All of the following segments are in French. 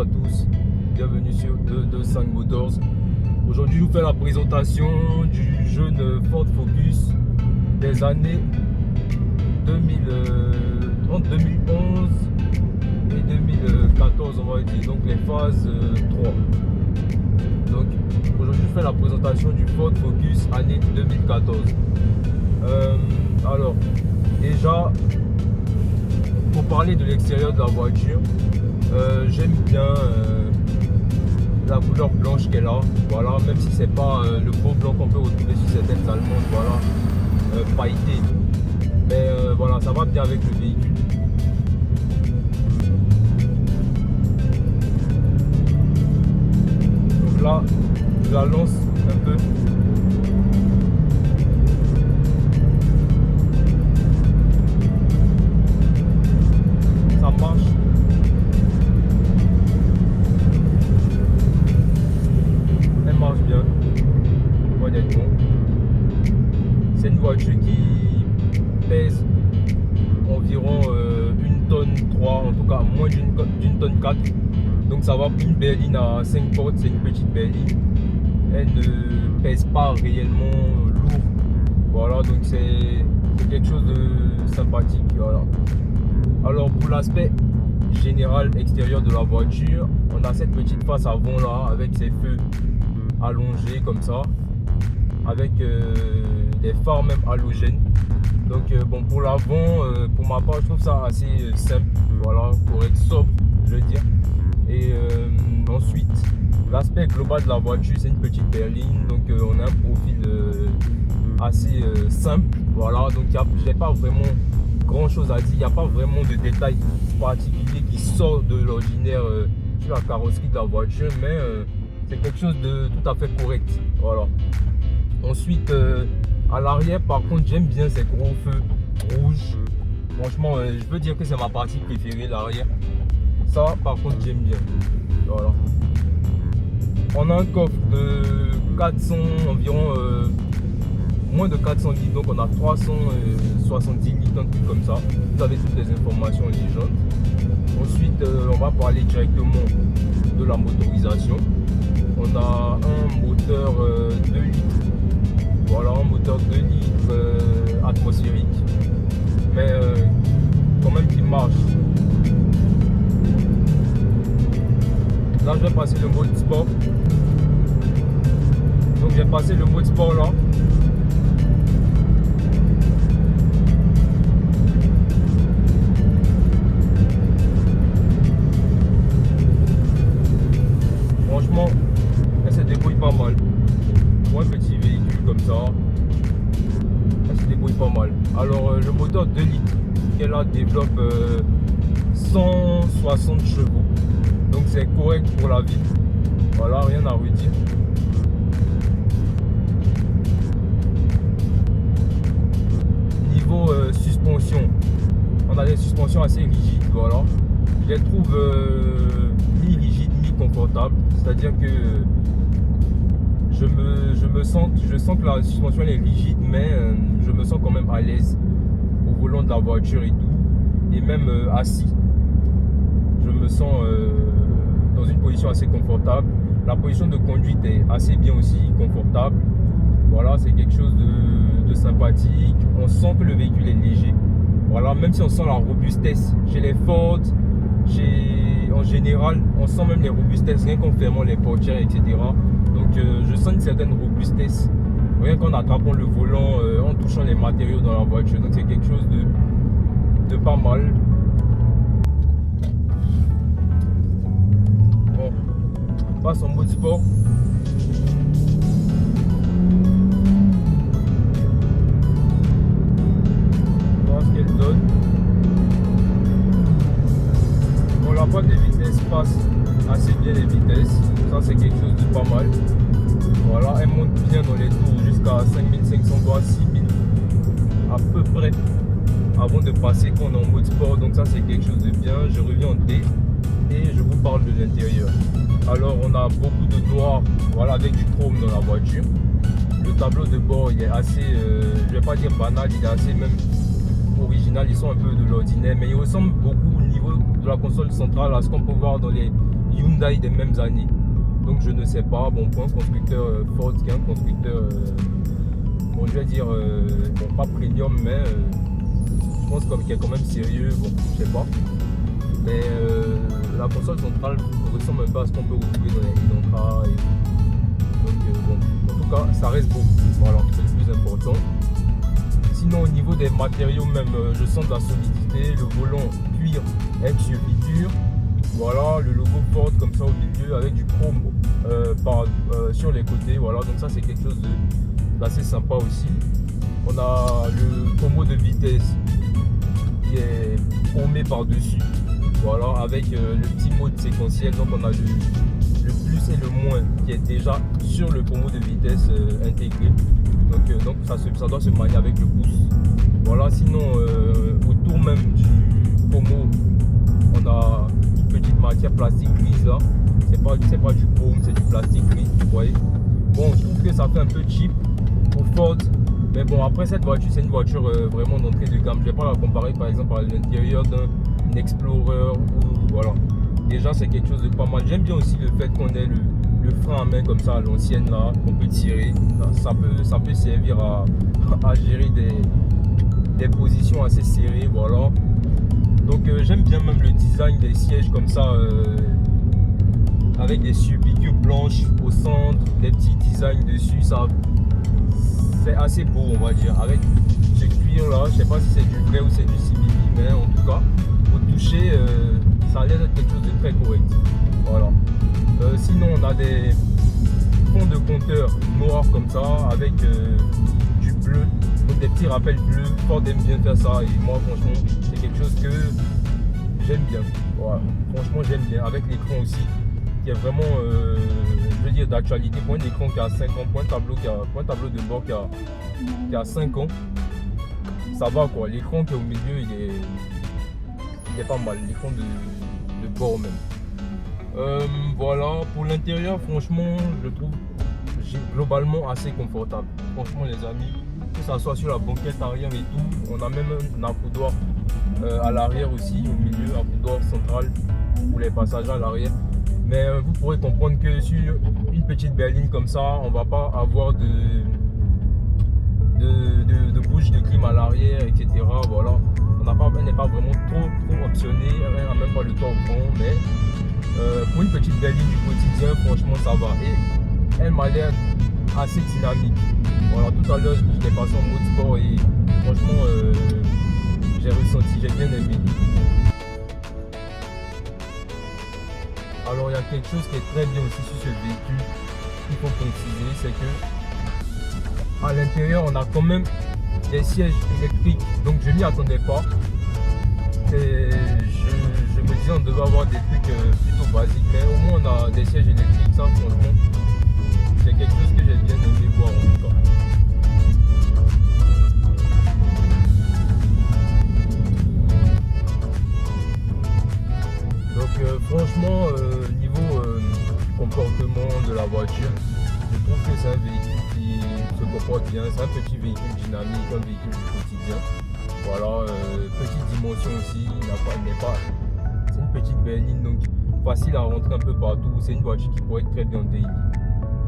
à tous, bienvenue sur 225 Motors. Aujourd'hui je vous fais la présentation du jeune Ford Focus des années entre 2011 et 2014 on va dire, donc les phases 3. Donc aujourd'hui je fais la présentation du Ford Focus année 2014. Alors déjà, pour parler de l'extérieur de la voiture, j'aime bien la couleur blanche qu'elle a, voilà, même si c'est pas le beau blanc qu'on peut retrouver sur certaines allemandes, voilà, pailleté, mais voilà, ça va bien avec le véhicule. Donc là, je la lance un peu. Ça marche. Elle marche bien, honnêtement. C'est une voiture qui pèse environ 1 tonne 3, en tout cas moins d'une tonne 4. Donc ça va pour une berline à 5 portes, c'est une petite berline. Elle ne pèse pas réellement lourd. Voilà, donc c'est quelque chose de sympathique. Voilà. Alors pour l'aspect général extérieur de la voiture, on a cette petite face avant là avec ses feux allongés comme ça, avec des phares même halogènes. Donc bon, pour l'avant, pour ma part je trouve ça assez simple, voilà, correct, sobre je veux dire. Et ensuite l'aspect global de la voiture, c'est une petite berline, donc on a un profil assez simple, voilà, donc j'ai pas vraiment grand chose à dire, il n'y a pas vraiment de détails particuliers qui sortent de l'ordinaire sur la carrosserie de la voiture, mais c'est quelque chose de tout à fait correct, voilà. Ensuite à l'arrière par contre j'aime bien ces gros feux rouges, franchement je peux dire que c'est ma partie préférée, l'arrière, ça par contre j'aime bien, voilà. On a un coffre de 400 environ, moins de 400 litres, donc on a 370 litres, un truc comme ça. Vous avez toutes les informations légendes. Ensuite on va parler directement de la motorisation. On a un moteur 2 litres, voilà, un moteur 2 litres atmosphérique, mais quand même qui marche. Là je vais passer le mode sport, donc j'ai passé le mode sport là. Franchement, elle se débrouille pas mal. Pour un petit véhicule comme ça, elle se débrouille pas mal. Alors le moteur 2 litres qu'elle a développe 160 chevaux. Donc c'est correct pour la ville. Voilà, rien à redire. Niveau suspension, on a des suspensions assez rigides, voilà. Je les trouve mi-rigides, mi-confortables. C'est-à-dire que je sens que la suspension elle est rigide, mais je me sens quand même à l'aise au volant de la voiture et tout. Et même assis, je me sens dans une position assez confortable. La position de conduite est assez bien aussi, confortable. Voilà, c'est quelque chose de sympathique. On sent que le véhicule est léger. Voilà, même si on sent la robustesse chez les Ford, en général, on sent même les robustesses rien qu'en fermant les portières, etc. Donc je sens une certaine robustesse rien qu'en attrapant le volant, en touchant les matériaux dans la voiture. Donc c'est quelque chose de pas mal. Bon, on passe en mode sport. On va voir ce qu'elle donne. Bon, la boîte de vitesse passe assez bien les vitesses. Ça c'est quelque chose de pas mal. Voilà, elle monte bien dans les tours jusqu'à 5500 voire 6000 à peu près avant de passer quand on est en mode sport. Donc ça c'est quelque chose de bien. Je reviens en D et je vous parle de l'intérieur. Alors on a beaucoup de noir, voilà, avec du chrome dans la voiture. Le tableau de bord il est assez, je vais pas dire banal, il est assez même original. Ils sont un peu de l'ordinaire, mais il ressemble beaucoup au niveau de la console centrale à ce qu'on peut voir dans les Hyundai des mêmes années. Donc je ne sais pas, bon, pour un constructeur Ford, qui est un constructeur, bon, je vais dire, bon, pas premium, mais je pense qu'il est quand même sérieux, bon, je sais pas. Mais la console centrale ressemble un peu à ce qu'on peut retrouver dans les Elantra. Donc bon, en tout cas, ça reste beau, voilà, c'est le plus important. Sinon, au niveau des matériaux même, je sens de la solidité, le volant cuir avec surpiqûre. Voilà, le logo Ford comme ça au milieu avec du chrome sur les côtés. Voilà, donc ça c'est quelque chose d'assez sympa aussi. On a le pommeau de vitesse qui est chromé par-dessus. Voilà, avec le petit mode séquentiel. Donc on a le plus et le moins qui est déjà sur le pommeau de vitesse intégré. Donc ça doit se manier avec le pouce. Voilà, sinon autour même du pommeau, on a une petite matière plastique grise là. C'est pas du chrome, c'est du plastique gris, vous voyez. Bon, je trouve que ça fait un peu cheap pour Ford. Mais bon, après cette voiture, c'est une voiture vraiment d'entrée de gamme. Je vais pas la comparer par exemple à l'intérieur d'un Explorer ou voilà. Déjà c'est quelque chose de pas mal. J'aime bien aussi le fait qu'on ait le frein à main comme ça à l'ancienne là, qu'on peut tirer. Ça peut servir à gérer des positions assez serrées, voilà. Donc j'aime bien même le design des sièges comme ça, avec des surpiqûres blanches au centre, des petits designs dessus. Ça, c'est assez beau, on va dire. Avec ce cuir là, je sais pas si c'est du vrai ou c'est du simili, mais en tout cas, au toucher, ça a l'air d'être quelque chose de très correct. Voilà. Sinon, on a des fonds de compteur noirs comme ça, avec du bleu, donc des petits rappels bleus. Ford aime bien faire ça, et moi, franchement, c'est quelque chose que j'aime bien. Voilà. Franchement, j'aime bien. Avec l'écran aussi, qui est vraiment, je veux dire, d'actualité. Pour un écran qui a 5 ans, pour un tableau de bord qui a 5 ans, ça va quoi. L'écran qui est au milieu, il est pas mal. L'écran de bord même. Voilà, pour l'intérieur, franchement, je trouve globalement assez confortable. Franchement, les amis, que ça soit sur la banquette arrière et tout, on a même un accoudoir à l'arrière aussi, au milieu, accoudoir central pour les passagers à l'arrière. Mais vous pourrez comprendre que sur une petite berline comme ça, on va pas avoir de bouche de clim à l'arrière, etc. Voilà, on n'est pas vraiment trop optionné, rien, même pas le toit au fond, mais pour une petite berline du quotidien, franchement ça va. Et elle m'a l'air assez dynamique. Voilà, tout à l'heure je l'ai passé en mode sport et franchement j'ai bien aimé. Alors il y a quelque chose qui est très bien aussi sur ce véhicule qu'il faut préciser, c'est que à l'intérieur on a quand même des sièges électriques, donc je m'y attendais pas. Je me disais on devait avoir des trucs plutôt basiques, mais au moins on a des sièges électriques. Ça franchement c'est quelque chose que j'ai bien aimé voir en tout cas. Donc franchement niveau comportement de la voiture, je trouve que c'est un véhicule qui se comporte bien. C'est un petit véhicule dynamique, un véhicule du quotidien. Voilà, petite dimension aussi, c'est une petite berline, donc facile à rentrer un peu partout. C'est une voiture qui pourrait être très bien en daily.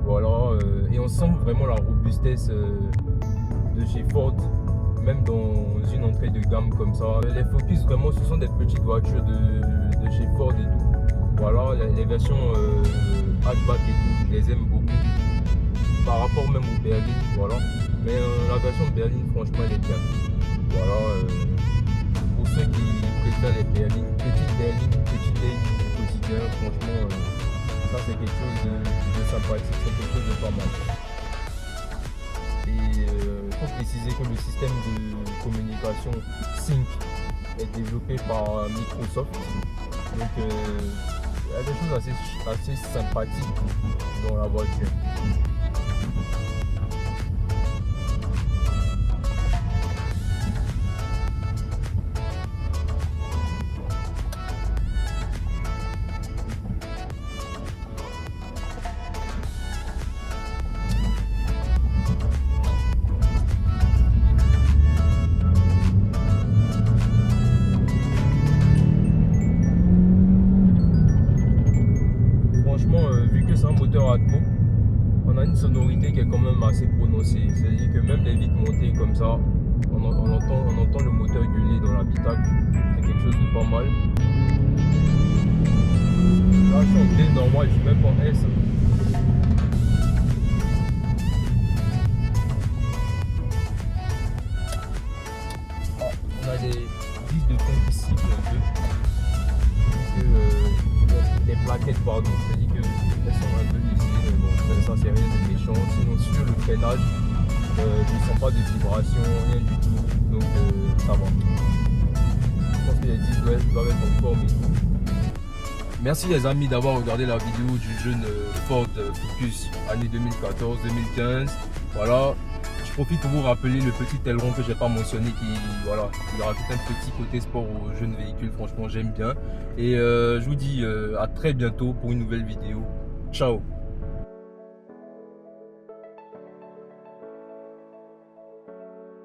Voilà, et on sent vraiment la robustesse de chez Ford, même dans une entrée de gamme comme ça. Les Focus, vraiment, ce sont des petites voitures de chez Ford et tout. Voilà, les versions hatchback et tout, je les aime beaucoup. Par rapport même aux berlines, voilà. Mais la version berline, franchement, elle est bien. Voilà, pour ceux qui préfèrent les berlines, petite daily du quotidien, franchement, ça c'est quelque chose de sympathique, c'est quelque chose de pas mal. Et il faut préciser que le système de communication Sync est développé par Microsoft. Donc il y a des choses assez sympathiques dans la voiture. moteur Atmo, on a une sonorité qui est quand même assez prononcée. C'est-à-dire que même les vitres montées comme ça, on entend le moteur gueuler dans l'habitacle. C'est quelque chose de pas mal. Là, je suis en D normal, je suis même pas en S. On a des vis de ton qui sifflent un peu. Les plaquettes, pardon, c'est-à-dire qu'elles sont un peu usées, mais bon, ça c'est rien de méchant. Sinon, sur le freinage, je ne sens pas de vibration, rien du tout, donc ça va. Je pense que les disques doivent être en forme et tout. Merci les amis d'avoir regardé la vidéo du jeune Ford Focus année 2014-2015. Voilà, je profite pour vous rappeler le petit aileron que j'ai pas mentionné qui rajoute un petit côté sport au jeune véhicule. Franchement, j'aime bien. Et je vous dis à très bientôt pour une nouvelle vidéo. Ciao.